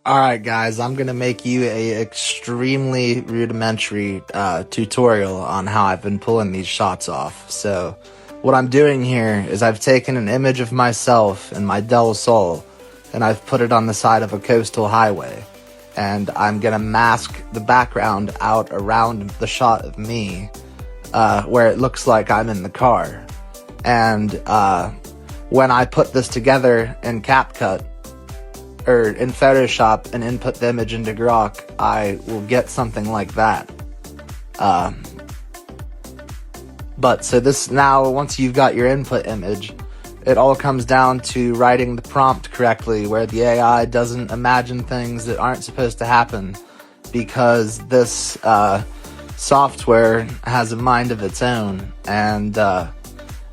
Alright guys, I'm gonna make you a extremely rudimentary tutorial on how I've been pulling these shots off. So, what I'm doing here is I've taken an image of myself in my Del Sol, and I've put it on the side of a coastal highway. And I'm gonna mask the background out around the shot of me, where it looks like I'm in the car. And when I put this together in CapCut, or in Photoshop and input the image into grok, I will get something like that. But so this now, once you've got your input image, it all comes down to writing the prompt correctly, where the AI doesn't imagine things that aren't supposed to happen, because this software has a mind of its own, and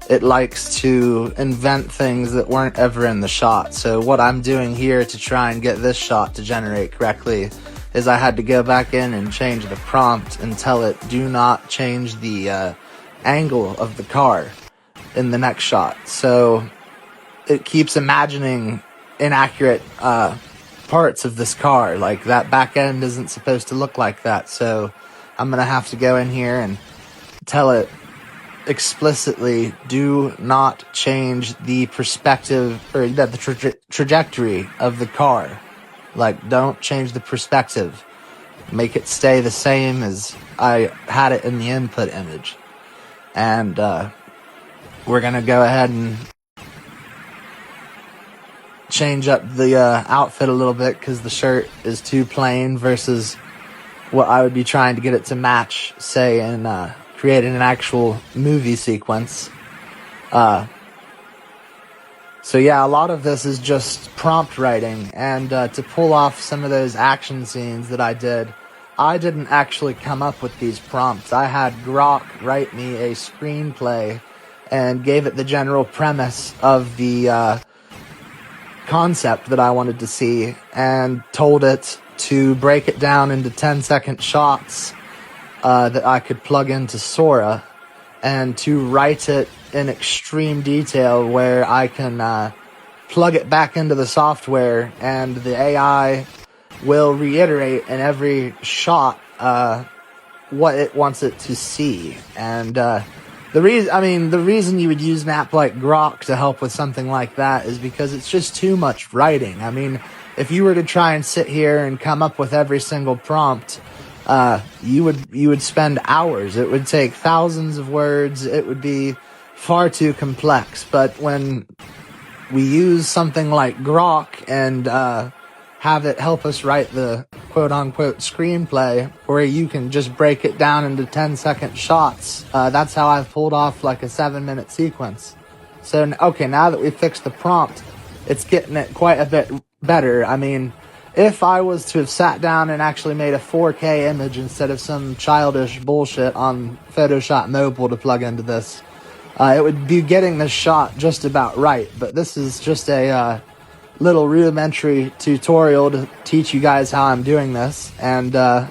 it likes to invent things that weren't ever in the shot. So what I'm doing here to try and get this shot to generate correctly is I had to go back in and change the prompt and tell it, do not change the angle of the car in the next shot. So it keeps imagining inaccurate parts of this car, like that back end isn't supposed to look like that. So I'm gonna have to go in here and tell it explicitly, do not change the perspective, or the trajectory of the car. Like, don't change the perspective. Make it stay the same as I had it in the input image. And we're gonna go ahead and change up the outfit a little bit, because the shirt is too plain versus what I would be trying to get it to match, say, in creating an actual movie sequence. So yeah, a lot of this is just prompt writing, and to pull off some of those action scenes that I didn't actually come up with these prompts. I had grok write me a screenplay and gave it the general premise of the concept that I wanted to see, and told it to break it down into 10-second shots that I could plug into Sora, and to write it in extreme detail where I can plug it back into the software, and the AI will reiterate in every shot what it wants it to see. And the reason you would use an app like Grok to help with something like that is because it's just too much writing. I mean, if you were to try and sit here and come up with every single prompt, you would spend hours. It would take thousands of words. It would be far too complex. But when we use something like grok and have it help us write the quote-unquote screenplay, where you can just break it down into 10-second shots, that's how I've pulled off like a 7-minute sequence. So, okay, now that we've fixed the prompt, it's getting it quite a bit better. I mean, if I was to have sat down and actually made a 4K image instead of some childish bullshit on Photoshop Mobile to plug into this, it would be getting this shot just about right. But this is just a little rudimentary tutorial to teach you guys how I'm doing this, and I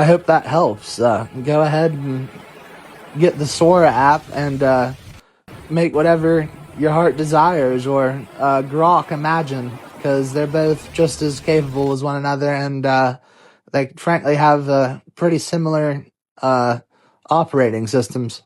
hope that helps. Go ahead and get the Sora app and make whatever your heart desires, or grok imagine, because they're both just as capable as one another, and they frankly have pretty similar operating systems.